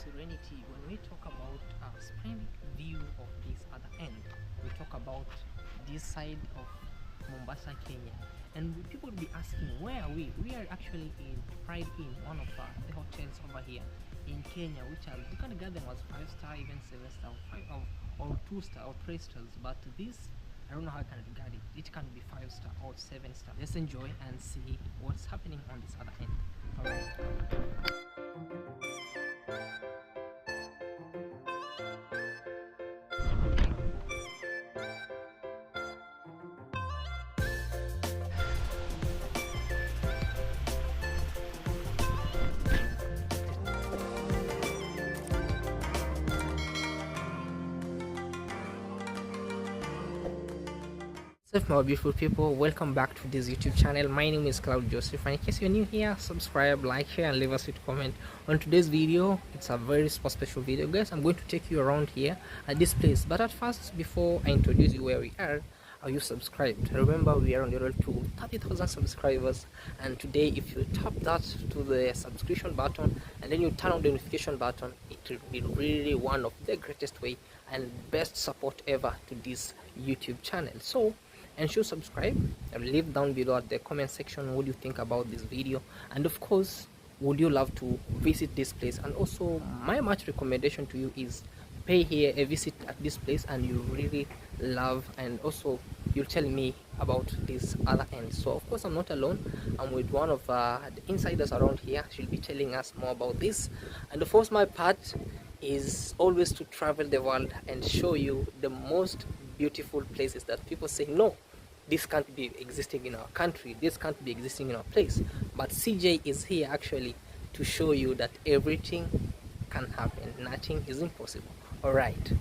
serenity. When we talk about a splendid view of this other end, we talk about this side of Mombasa, Kenya. And people will be asking, where are we? We are actually in Pride Inn, one of the hotels over here in Kenya, which are, you can get them as 5-star, even 7-star, or 2-star or 3 stars. But this, I don't know how I can regard it. It can be 5-star or 7-star. Let's enjoy and see what's happening on this other end. All right. What's up, my beautiful people? Welcome back to this YouTube channel. My name is Claude Joseph, and in case you're new here, subscribe, like, share, and leave us a comment. On today's video, it's a very special video, guys. I'm going to take you around here at this place, but at first, before I introduce you where we are you subscribed? Remember, we are on the road to 30,000 subscribers, and today, if you tap that to the subscription button and then you turn on the notification button, it will be really one of the greatest way and best support ever to this YouTube channel. So ensure subscribe and leave down below at the comment section what you think about this video, and of course, would you love to visit this place? And also, my much recommendation to you is pay here a visit at this place, and you really love, and also you'll tell me about this other end. So of course, I'm not alone. I'm with one of the insiders around here. She'll be telling us more about this, and of course, my part is always to travel the world and show you the most beautiful places that people say, no, this can't be existing in our country, this can't be existing in our place. But CJ is here actually to show you that everything can happen, nothing is impossible. All right,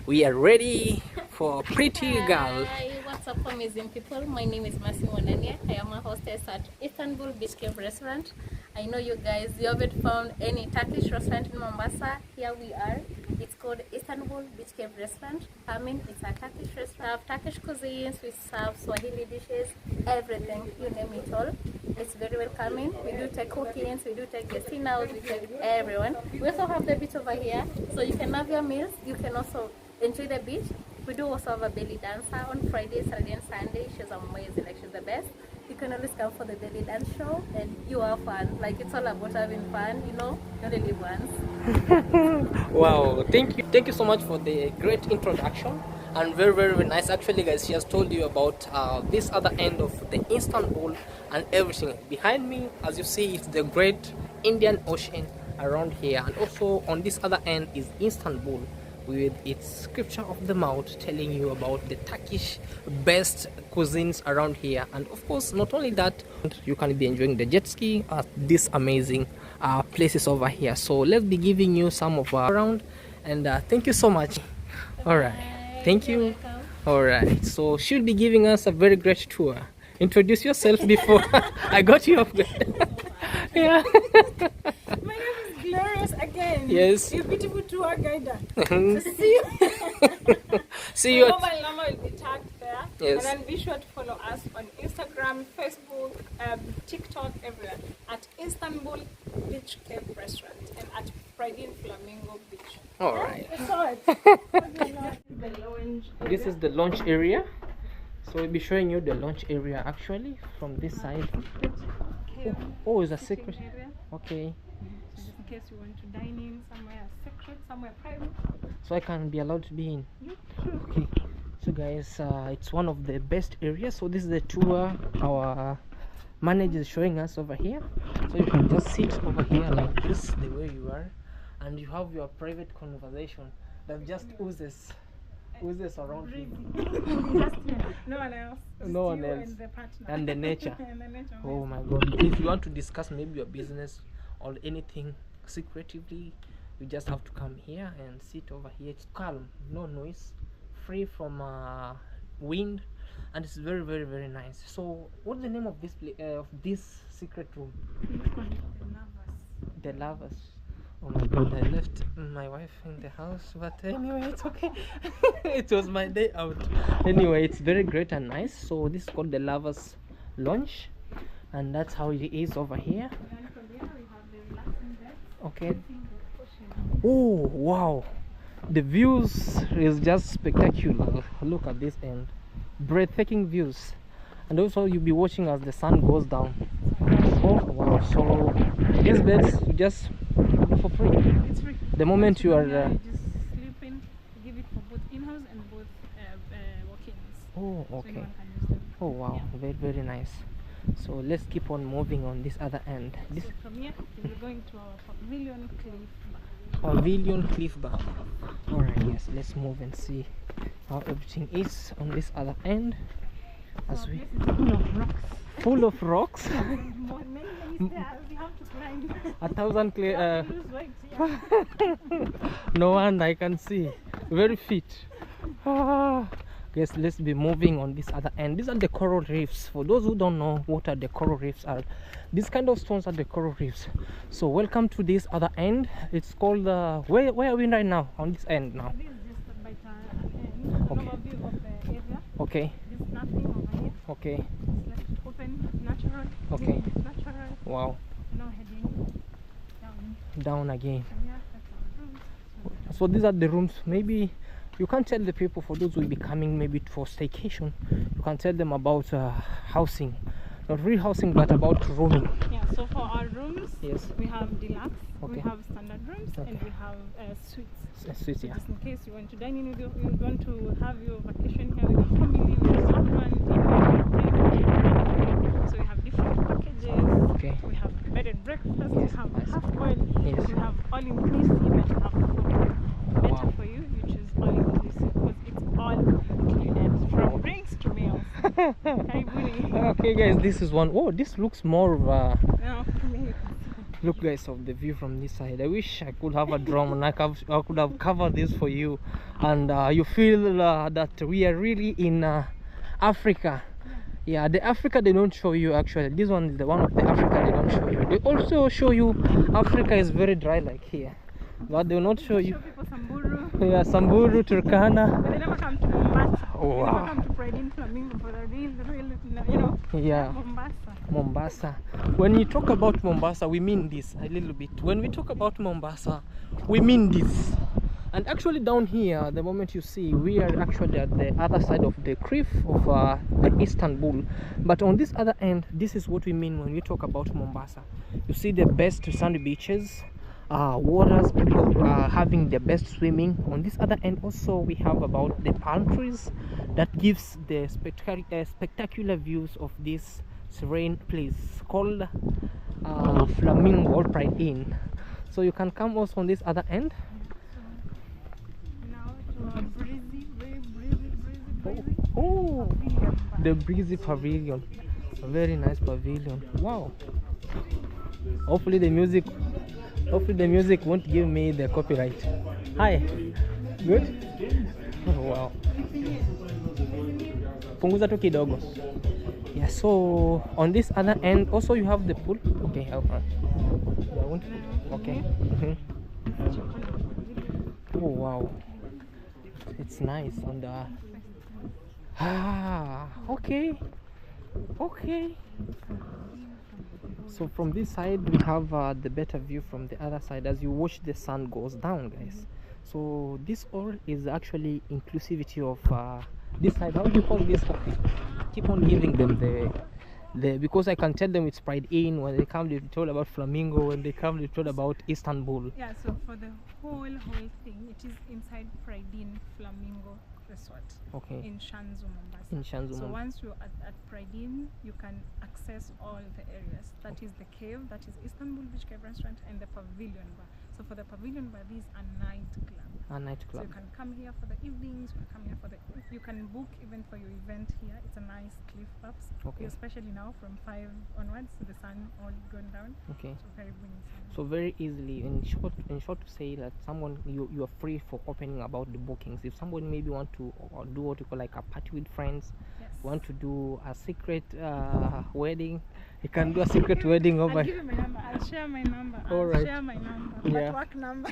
we are ready for pretty girl. Hi, what's up, amazing people? My name is maishajnr. I am a hostess at Istanbul Beach Cave Restaurant. I know you guys, you haven't found any Turkish restaurant in Mombasa. Here we are. It's called Istanbul Beach Cave Restaurant. I mean, it's a Turkish restaurant. We have Turkish cuisines, we serve Swahili dishes, everything, you name it all. It's very welcoming. We do take cook-ins, we do take guestinos, we take everyone. We also have the beach over here, so you can have your meals. You can also enjoy the beach. We do also have a belly dancer on Friday, Saturday, and Sunday. She's amazing, like she's the best. You can always come for the belly dance show, and you have fun. Like, it's all about having fun, you know, not only once. Wow, thank you so much for the great introduction, and very nice. Actually, guys, she has told you about this other end of the Istanbul and everything. Behind me, as you see, it's the great Indian Ocean around here, and also on this other end is Istanbul, with its scripture of the mouth telling you about the Turkish best cuisines around here. And of course, not only that, you can be enjoying the jet ski at these amazing places over here. So let's be giving you some of our around, and thank you so much. All right, thank you. All right, so she'll be giving us a very great tour. Introduce yourself before I got you up there. Yeah. Glorious again. Yes. You beautiful tour guide. See you. See you. Mobile number will be tagged there. Yes. And then be sure to follow us on Instagram, Facebook, TikTok, everywhere at Istanbul Beach Cave Restaurant and at Friday Flamingo Beach. All right. The lounge. This is the launch area. So we'll be showing you the launch area actually from this side. Oh, it's a secret area. Okay. Just in case you want to dine in somewhere secret, somewhere private. So I can be allowed to be in. Yeah, sure. Okay. So guys, it's one of the best areas. So this is the tour our manager is showing us over here. So you can just sit over here like this, the way you are, and you have your private conversation that just oozes around you. No one else. No one else. And the partner. And the nature. And the nature. Oh my god. If you want to discuss maybe your business or anything secretively, you just have to come here and sit over here. It's calm, no noise, free from wind, and it's very nice. So what's the name of this secret room? The lovers. Oh my god, I left my wife in the house, but anyway, it's okay. It was my day out. Anyway, it's very great and nice. So this is called the lovers lounge, and that's how it is over here. And from here we have the relaxing bed. Okay. Oh wow, the views is just spectacular. Look at this end, breathtaking views. And also you'll be watching as the sun goes down. Oh wow, so these beds you just for free. It's free. The moment you are you just sleep in, give it for both in-house and both walk-ins. oh So okay. anyone can use them. Oh wow, Yeah. very nice. So let's keep on moving on this other end. This So from here, we're going to our pavilion cliff bar. pavilion cliff bar. All right, yes, let's move and see how everything is on this other end. As Our we place is full of rocks. full of rocks. Many stairs we have to climb. 1,000 clear. Lose weight, yeah. No one I can see. Very fit. Yes, let's be moving on this other end. These are the coral reefs. For those who don't know what are the coral reefs are, these kind of stones are the coral reefs. So welcome to this other end. It's called where are we right now? On this end now. This is just by an Okay. overview of the area. Okay. There's nothing over here. Okay. It's left open, natural. Okay. Natural. Wow. No heading down. Down again. And yeah, that's our room. So these are the rooms. Maybe you can tell the people, for those who will be coming maybe for staycation, you can tell them about housing, not real housing but about rooming. Yeah, so for our rooms, Yes. we have deluxe, Okay. we have standard rooms, and Okay. we have suites. Sweet, yeah. Just in case you want to dine in with you want to have your vacation here with your family, with your husband, so we have different packages. Okay. We have bed and breakfast, Yes, we have nice. half boil, Yes. we have all inclusive, and we have food. Better Wow. for you, you choose all inclusive because it's all included from drinks to meals. Karibuni. Okay guys, this is one. Oh, this looks more of a Now, look guys of the view from this side. I wish I could have a drone and I could have covered this for you, and you feel that we are really in Africa. Yeah, the Africa they don't show you actually. This one is the one of the Africa they don't show you. They also show you Africa is very dry like here, but they will not show you. show people Samburu. Yeah, Samburu, Turkana. But they never come to Mombasa. Oh, They wow. never come to Pride in Flamingo for the real, Yeah. Mombasa. Mombasa. When you talk about Mombasa, we mean this a little bit. When we talk about Mombasa, we mean this. And actually down here, the moment you see, we are actually at the other side of the cliff of the Istanbul. But on this other end, this is what we mean when we talk about Mombasa. You see the best sandy beaches, waters, people having the best swimming. On this other end also we have about the palm trees that gives the spectacular views of this serene place called Flamingo Pride Inn. So you can come also on this other end. Now to a breezy, very breezy. Oh, pavilion. the breezy pavilion, a very nice pavilion. Wow. Hopefully the music won't give me the copyright. Hi. Good. Oh, wow. Punguza tu kidogo. Yeah, so on this other end also you have the pool. Okay, okay. Oh wow, it's nice. And okay. So from this side we have the better view from the other side as you watch the sun goes down, guys. So this all is actually inclusivity of this side. How do you call this? Keep on giving them the because I can tell them it's Pride Inn. When they come they told about Flamingo, when they come they told about Istanbul. Yeah, so for the whole thing, it is inside Pride Inn Flamingo Resort. Okay. In Shanzu, Mombasa. In Shanzu, So Mombasa. once you're at Pride Inn, you can access all the areas. That is the cave, that is Istanbul Beach Cave Restaurant, and the Pavilion Bar. So for the Pavilion Bar, this is a nightclub. A So nightclub. you can come here for the evenings, you can come here for you can book even for your event here. It's a nice cliff ups. Okay. Especially now from 5 onwards, the sun all gone down. Okay. So very windy. So very easily, in short to say that someone you are free for opening about the bookings. If someone maybe want to or do what you call like a party with friends, Yes. want to do a secret wedding, you can do a secret wedding over I'll give you my number. I'll share my number. All I'll right. share my number. Yeah. But work number.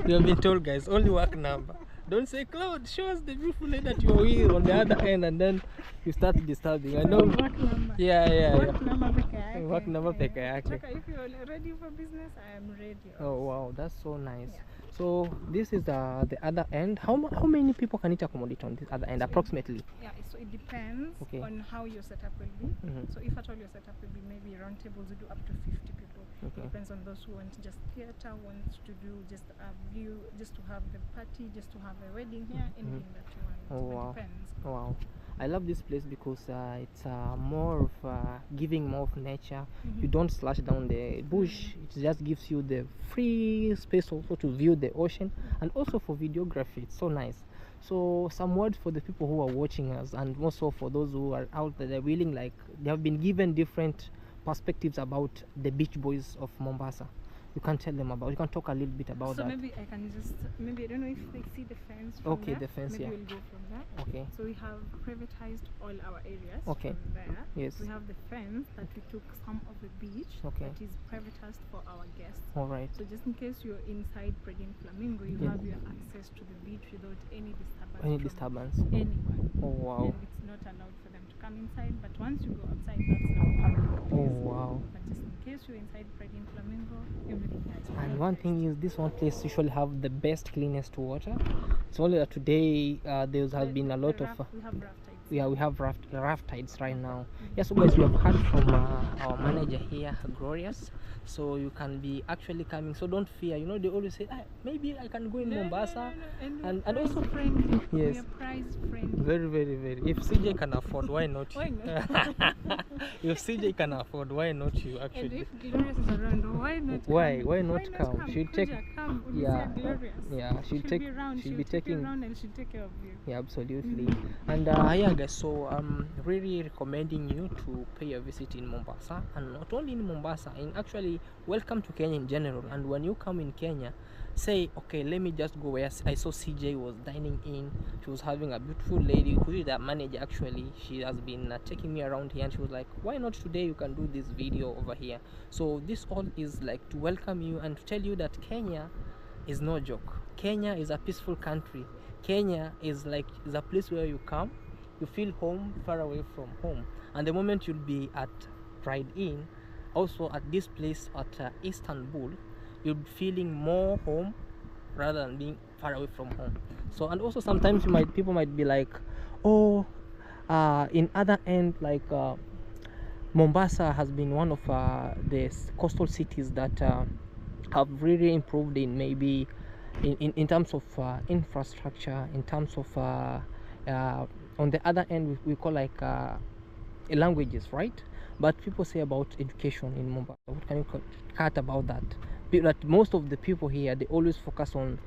You have been told, guys, only work number. Don't say, Claude, show us the beautiful lady that you are with on the other end, and then you start disturbing. I know. Work number. Yeah. Work number. yake. Number peke yake. Chaka, if you're ready for business, I am ready. Oh wow, that's so nice. Yeah. So this is the other end. How many people can it accommodate on this other end approximately? Yeah, so it depends Okay. on how your setup will be. So if at all your setup will be maybe round tables, we do up to 50 people. Okay. It depends on those who want just theater, want to do just a view, just to have the party, just to have a wedding here, anything that you want. Oh, So wow. it depends. Wow, I love this place because it's more of giving more of nature. You don't slash down the bush. It just gives you the free space also to view the ocean, and also for videography. It's so nice. So some words for the people who are watching us, and also for those who are out there, they're willing, like they have been given different perspectives about the beach boys of Mombasa. You can tell them about, you can talk a little bit about So that. maybe I can just, maybe I don't know if they see the fence from Okay, there. the fence, maybe yeah. we'll go from there. Okay. So we have privatized all our areas Okay. from there. Yes. We have the fence that we took some of the beach Okay. that is privatized for our guests. All right. So just in case you're inside Predian Flamingo, you Yeah. have your access to the beach without any disturbance. Any from disturbance? Anyone. Oh wow. And it's not allowed for them to come inside, but once you go outside, that's now public Oh place. wow. But just in case you're inside Predian Flamingo, everything here is And one privatized. thing is, this one place usually have the best cleanest water. It's only that today there has been a lot of We have raft tides. yeah, we have raft tides right now. Yes, so guys, we have heard from our manager here, Glorious. So you can be actually coming. So don't fear. You know, they always say, maybe I can go in Mombasa. And And also friendly. yes. We are price friendly. Very, very, very. If CJ can afford, why not? Why not? If CJ can afford, why not you? And Actually, if Glorious is around, why not? Why? Come? Why not come? She'll take. Kuja, come. We'll Yeah. see Glorious. Yeah, she'll take. Be around. She'll be take you taking. around and she'll take care of you. Yeah, absolutely. And yeah, guys, so I'm really recommending you to pay a visit in Mombasa, and not only in Mombasa, in actually welcome to Kenya in general. And when you come in Kenya, say, okay, let me just go where I saw CJ was dining in. She was having a beautiful lady who is that manager. Actually, she has been taking me around here, and she was like, why not today you can do this video over here? So this all is like to welcome you and to tell you that Kenya is no joke. Kenya is a peaceful country. Kenya is a place where you come, you feel home, far away from home. And the moment you'll be at Pride Inn, also at this place at Istanbul, you'll be feeling more home rather than being far away from home. So, and also sometimes people might be like, oh, in other end, like Mombasa has been one of the coastal cities that have really improved in maybe in terms of infrastructure, in terms of on the other end we call like languages, right? But people say about education in Mombasa. What can you cut about that? That most of the people here, they always focus on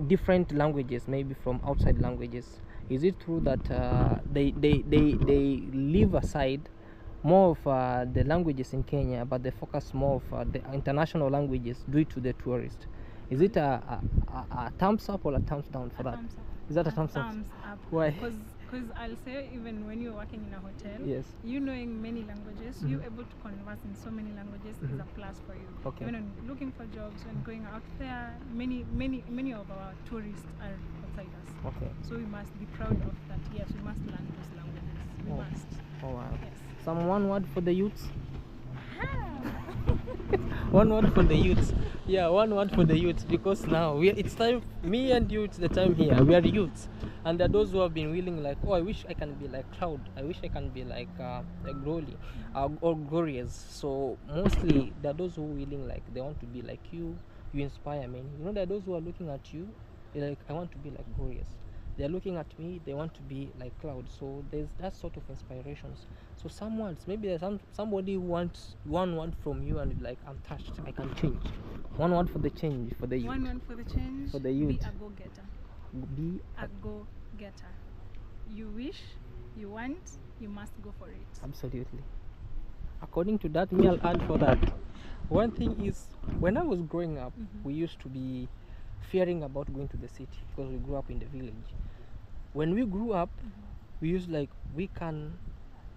different languages, maybe from outside languages. Is it true that they leave aside more of the languages in Kenya, but they focus more of the international languages due to the tourists? Is it a thumbs up or a thumbs down for that? Thumbs up. Is that a thumbs up? Thumbs up. Why? Because I'll say, even when you're working in a hotel, Yes. you knowing many languages, you able to converse in so many languages is a plus for you. Okay. Even when looking for jobs and going out there, many of our tourists are outsiders. Okay. So we must be proud of that. Yes, we must learn those languages. We Oh. must. Oh wow. Yes. One word for the youths. One word for the youths. Yeah, one word for the youths, because now it's time, me and you, it's the time here. We are youths, and there are those who have been willing, like, oh, I wish I can be like Claude. I wish I can be like Groli or Glorious. So mostly there are those who are willing, like they want to be like you. You inspire me. You know, there are those who are looking at you, they're like, I want to be like Glorious. They're looking at me, they want to be like Claude. So there's that sort of inspirations. So some words, maybe there's somebody who wants one word from you and like, I'm touched, I can change. One word for the change, for the youth. One word for the change. For the youth. Be a go-getter. Be A go-getter. You wish, you want, you must go for it. absolutely. According to that, me, I'll add for that. One thing is, when I was growing up, we used to be fearing about going to the city because we grew up in the village. When we grew up, we used like, we can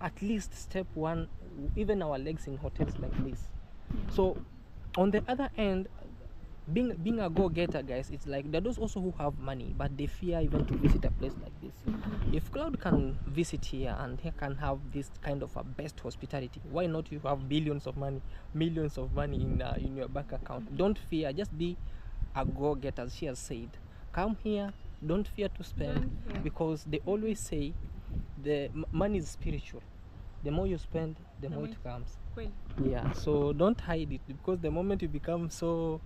at least step one, even our legs in hotels like this. So on the other end, being a go-getter, guys, it's like there are those also who have money but they fear even to visit a place like this. If Claude can visit here and he can have this kind of a best hospitality, why not you have billions of money, millions of money in your bank account? Don't fear, just be a go-getter, as she has said. Come here, don't fear to spend, because they always say the money is spiritual. The more you spend, the more it comes. Yeah, so don't hide it, because the moment you become so,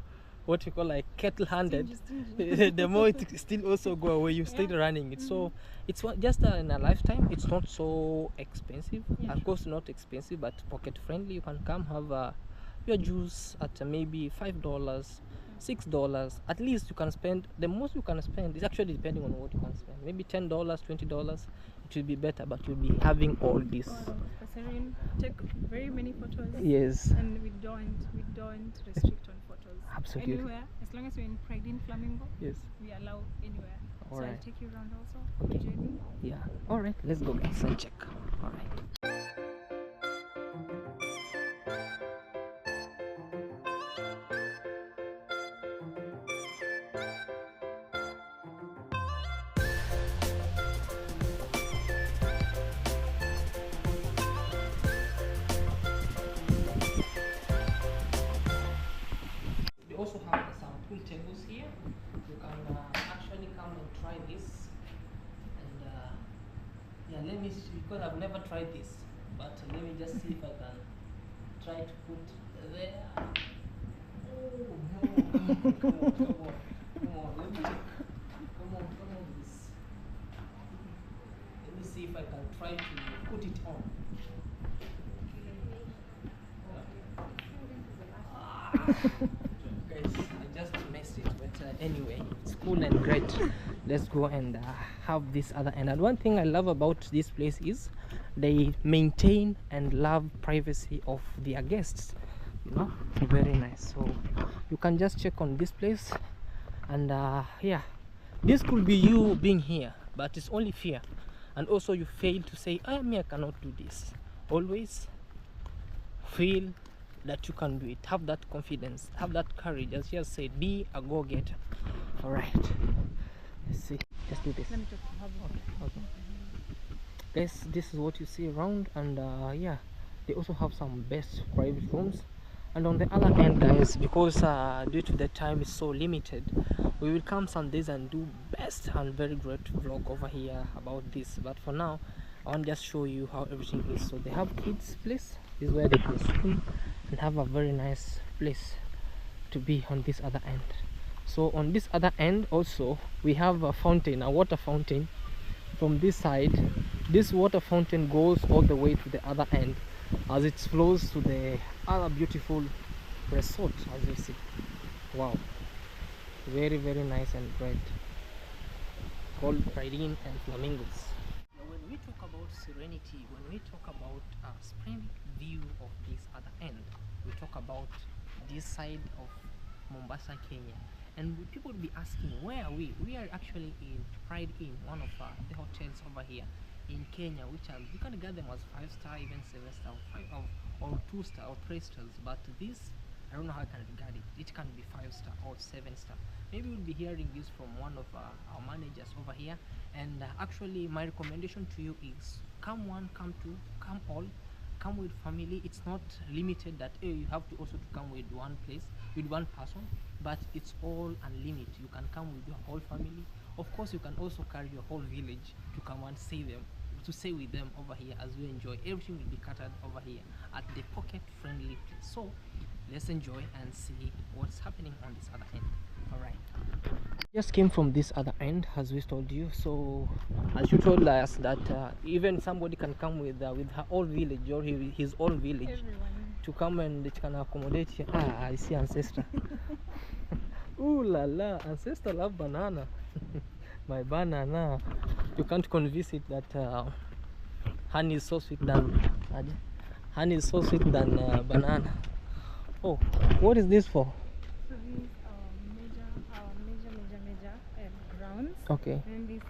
what you call, like kettle-handed, the more it still also go away. You still running it. So it's just in a lifetime. It's not so expensive. Of course, not expensive, but pocket friendly. You can come have your juice at maybe $5, $6. At least you can spend. The most you can spend is actually depending on what you can spend. Maybe $10, $20. It will be better, but you'll be having all this. Take very many photos. Yes. And we don't restrict on photos. Absolutely. Anywhere, as long as we're in Pride in Flamingo. Yes. We allow anywhere. All so right. I'll take you around also. Okay. Yeah. All right. Let's go, guys, and check. All right. We also have some pool tables here. You can actually come and try this. And yeah, let me see, because I've never tried this, but let me just see if I can try to put there. Oh no! Come on, let me check. Come on, this. Let me see if I can try to put it on. Guys, I just messed it, but anyway, it's cool and great. Let's go and have this other end. And one thing I love about this place is they maintain and love privacy of their guests, you know. Very nice. So you can just check on this place, and yeah, this could be you being here, but it's only fear. And also you fail to say, I cannot do this. Always feel that you can do it. Have that confidence, have that courage. As she has said, be a go-getter. All right, let's see. Let's do this. Let me talk to her. Okay. Guys, this is what you see around, and yeah, they also have some best private rooms. And on the other end, guys, because due to the time is so limited, we will come some days and do best and very great vlog over here about this. But for now, I want to just show you how everything is. So they have kids place. This is where they can swim and have a very nice place to be on this other end. So on this other end also we have a fountain, a water fountain. From this side, this water fountain goes all the way to the other end as it flows to the other beautiful resort, as you see. Wow, very nice and great, called Pride and Flamingos. When we talk about serenity, when we talk about a splendid view of this other end, we talk about this side of Mombasa, Kenya. And people will be asking, where are we? We are actually in Pride Inn, one of the hotels over here in Kenya, which are, you can get them as 5-star, even 7-star, or 2-star or 3 stars. But this, I don't know how I can regard it. It can be 5-star or 7-star. Maybe we'll be hearing this from one of our managers over here. And actually, my recommendation to you is come one, come two, come all. Come with family. It's not limited that you have to also to come with one place, with one person, but it's all unlimited. You can come with your whole family. Of course, you can also carry your whole village to come and stay with them over here as we enjoy. Everything will be catered over here at the pocket friendly place. So let's enjoy and see what's happening on this other end. All right, just came from this other end, as we told you. So as you told us that even somebody can come with her whole village or his own village. Everyone to come and it can accommodate you. I see ancestor. Ooh la la, ancestor love banana. My banana, you can't convince it that honey is so sweet than banana. Oh, what is this for? So these major grounds. Okay. And this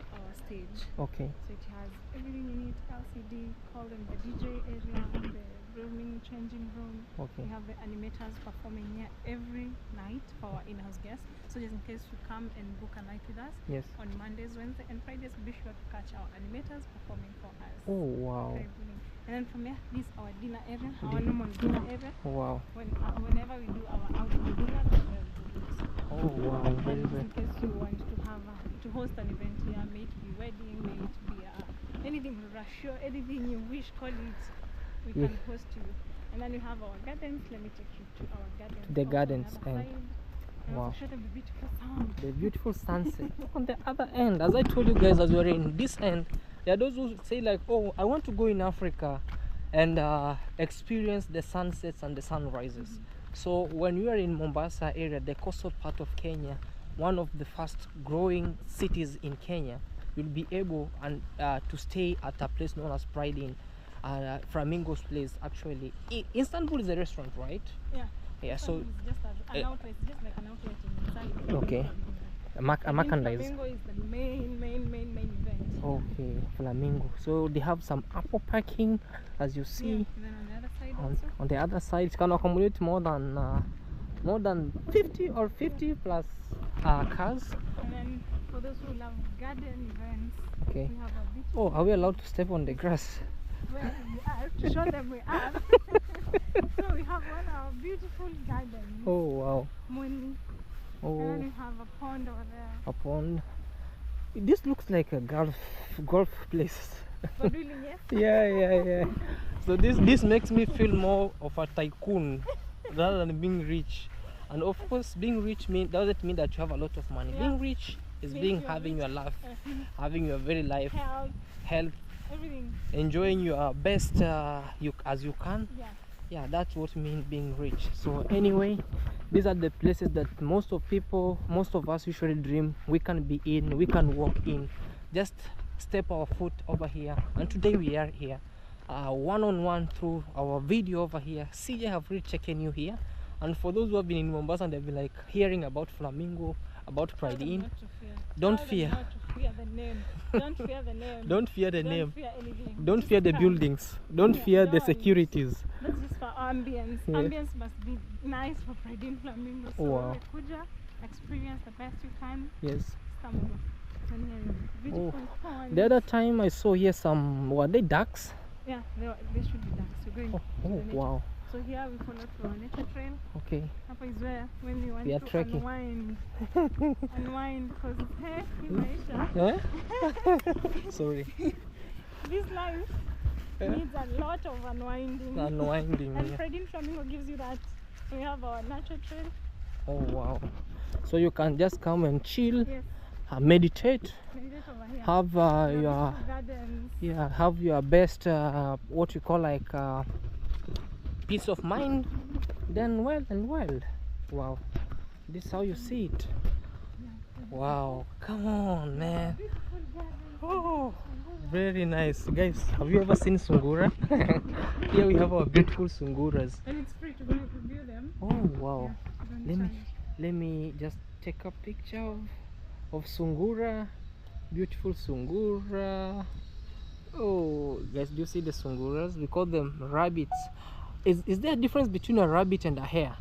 stage. Okay. So it has everything in it: LCD, call them the DJ area, the grooming, changing room. Okay. We have the animators performing here every night for our in-house guests. So just in case you come and book a night with us, Yes. on Mondays, Wednesdays, and Fridays, be sure to catch our animators performing for us. Oh wow. Very good. And then from here, this is our dinner area, our normal dinner area. Wow. Whenever we do our outdoor dinner, that's where we do this. Oh wow. Very And very. in case you want to have to host an event here, may it be wedding, may it be anything, Russia, anything you wish, call it, we Yeah. can host you. And then we have our gardens. Let me take you to our gardens. To the also gardens, on the and other side. And wow. also show them the beautiful sound. The beautiful sunset on the other end. As I told you guys, as we were in this end, there are those who say like, oh, I want to go in Africa and experience the sunsets and the sunrises. So when you are in Mombasa area, the coastal part of Kenya, one of the fast growing cities in Kenya, you'll be able and to stay at a place known as Pride in Flamingo's place. Actually, Istanbul is a restaurant, right? Yeah. Yeah. So It's just an outlet, it's just like an outlet inside. okay. A merchandise. Flamingo is the main event. Okay, Flamingo. So they have some apple packing, as you Yeah. see. And then on the other side On, also. on the other side, it can accommodate more than 50 or 50 plus cars. And then for those who love garden events, Okay. we have a beautiful Oh, are we allowed to step on the grass? where we are to show them we are. So we have one of our beautiful gardens. Oh wow. Money. And Oh, then we have a pond over there. a pond. This looks like a golf place. For doing yes. Yeah. So this makes me feel more of a tycoon rather than being rich. And of course, being rich doesn't mean that you have a lot of money. Yeah. Being rich is Means being you are having rich. your life, having your very life, health, Everything. enjoying your best as you can. Yeah. That's what means being rich. So anyway, these are the places that most of us usually dream we can be in, we can walk in, just step our foot over here. And today we are here one-on-one through our video over here. CJ have really taken you here, and for those who have been in Mombasa and they've been like hearing about Flamingo, about Pride Tell them in, not to fear. don't Tell them fear. not to fear the name. Don't fear the name. Don't fear the Don't name, fear anything. don't Just fear the come. buildings, don't Yeah, fear the don't. securities. That's just for ambience. Yeah. Ambience must be nice for Pride in Flamingo. So Wow. Kuja, experience the best you can. Yes. Istanbul. And here, beautiful pond. The other time I saw here were they ducks? Yeah, they should be ducks. We're going to the nature. Wow. So here we follow through our nature trail. Okay. Hapa is where when we want We are to trekking. unwind because hey, maisha. Eh? Sorry. This life needs a lot of unwinding. Unwinding. And Yeah. Pride in Flamingo gives you that. We have our nature trail. Oh wow. So you can just come and chill, Yes, meditate, meditate over here. have We have your gardens. have your best what you call like peace of mind. Then well and well. Wow. This is how you see it. Wow. Come on, man. Beautiful gardens. Oh, very nice, guys. Have you ever seen sungura? Here we have our beautiful sunguras. And it's free to go and view them. Oh wow. Yeah, don't Let me charge. let me just take a picture of sungura. Beautiful sungura. Oh, guys, do you see the sunguras? We call them rabbits. Is there a difference between a rabbit and a hare?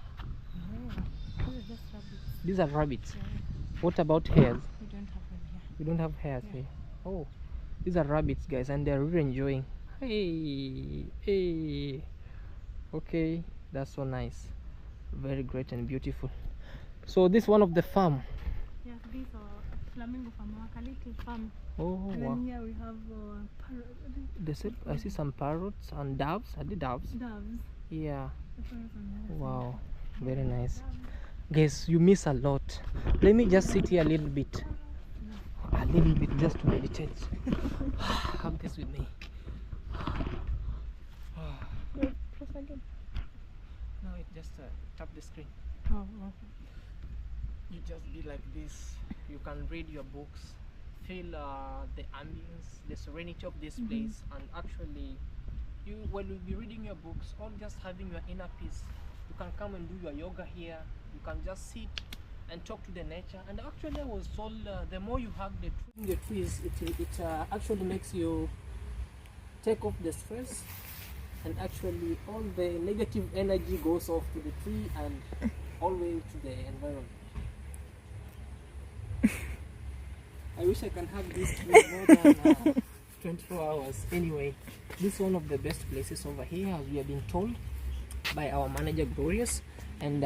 Yeah. This is just rabbits. These are rabbits. Yeah. What about hares? We don't have them here. We don't have hares Yeah. here. Oh, these are rabbits, guys, and they're really enjoying. Hey. Okay, that's so nice. Very great and beautiful. So this one of the farm. Yeah, these are flamingo farm, like a little farm. Oh And wow. then here we have They said I see some parrots and doves. Are they doves? doves. Yeah. That's what is on the other Wow. side. Very nice. Doves. Guys, you miss a lot. Let me just sit here a little bit. A little bit just to meditate. Have this with me. Wait, press again. No, it just tap the screen. Oh, okay. You just be like this. You can read your books, feel the ambience, the serenity of this place, and actually, when you be reading your books or just having your inner peace, you can come and do your yoga here. You can just sit and talk to the nature. And actually, I was told the more you hug the trees, it actually makes you take off the stress. and actually all the negative energy goes off to the tree and all the way to the environment. I wish I can have this tree more than 24 hours. Anyway, this is one of the best places over here, as we have been told by our manager Glorious. And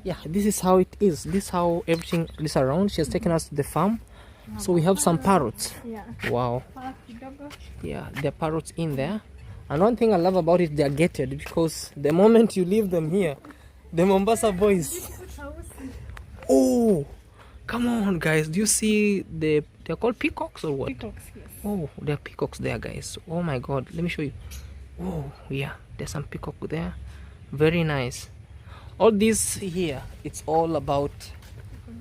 yeah, this is how it is. This is how everything is around. She has taken us to the farm. So we have some parrots. Yeah. Wow. Yeah, there are parrots in there. And one thing I love about it, they are gated, because the moment you leave them here, the Mombasa boys. Oh, come on, guys. Do you see they're called peacocks or what? Peacocks, yes. Oh, there are peacocks there, guys. Oh my God. Let me show you. Oh, yeah. There's some peacock there. Very nice. All this here, it's all about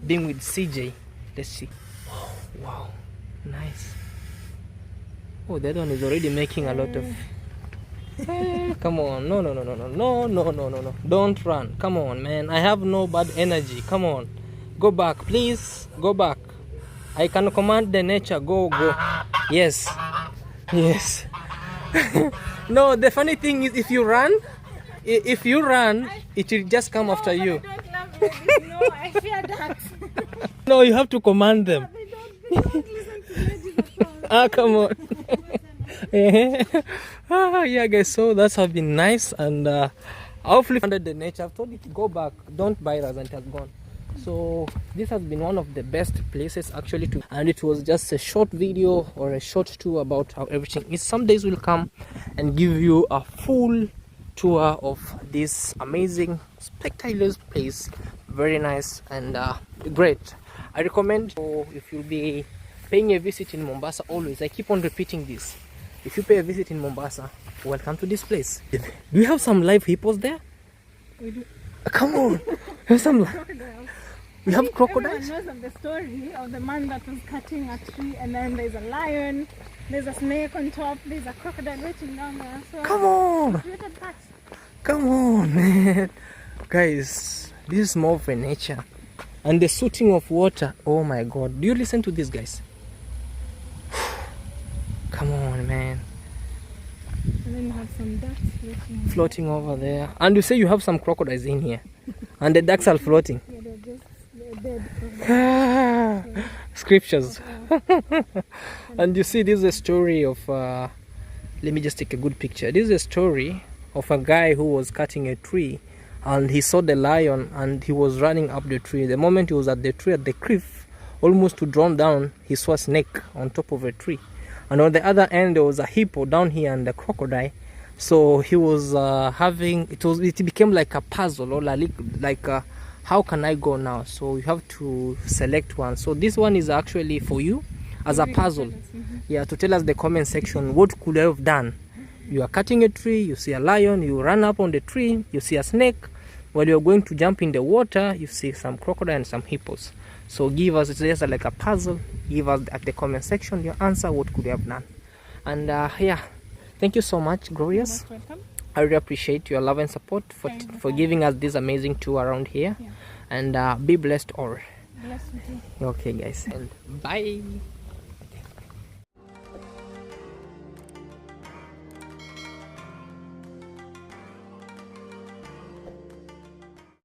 being with CJ. Let's see. Oh, wow. Nice. Oh, that one is already making a lot of... Come on. No. Don't run. Come on, man. I have no bad energy. Come on. Go back, please. Go back. I can command the nature. Go. Yes. No, the funny thing is, if you run, it will just come after you. I don't love babies. No, I fear that. No, you have to command them. They don't listen to ladies at all. Come on. Yeah, guys, so that's have been nice, and hopefully under the nature. I've told it to go back, don't bite us, and it has gone. So this has been one of the best places actually to, and it was just a short video or a short tour about how everything is. Some days we'll come and give you a full tour of this amazing spectacular place. Very nice and great. I recommend, if you'll be paying a visit in Mombasa, always, I keep on repeating this, if you pay a visit in Mombasa, welcome to this place. Do you have some live hippos there? We do. Come on. Have some Crocodiles. we have crocodiles. Everyone knows of the story of the man that was cutting a tree, and then there's a lion, there's a snake on top, there's a crocodile waiting down there. So Come on. created that. Come on, man. Guys, this is more of a nature. And the shooting of water. Oh my God. Do you listen to this, guys? Come on, man. And then you have some ducks Floating over there. And you say you have some crocodiles in here. And the ducks are floating. Yeah, they're dead. Scriptures. And you see, this is a story of let me just take a good picture. This is a story of a guy who was cutting a tree, and he saw the lion, and he was running up the tree. The moment he was at the tree, at the cliff, almost to drown down, he saw a snake on top of a tree, and on the other end there was a hippo down here and a crocodile. So he was it became like a puzzle, or like how can I go now? So you have to select one. So this one is actually for you as a puzzle. Yeah, to tell us the comment section, what could I have done? You are cutting a tree, you see a lion, you run up on the tree, you see a snake. While you're going to jump in the water, you see some crocodile and some hippos. So give us, it's just like a puzzle. Give us at the comment section your answer, what could you have done? And yeah, thank you so much, Glorious. You're most welcome. I really appreciate your love and support for giving us this amazing tour around here. Yeah. And be blessed all. Bless you too. Okay, guys, and bye.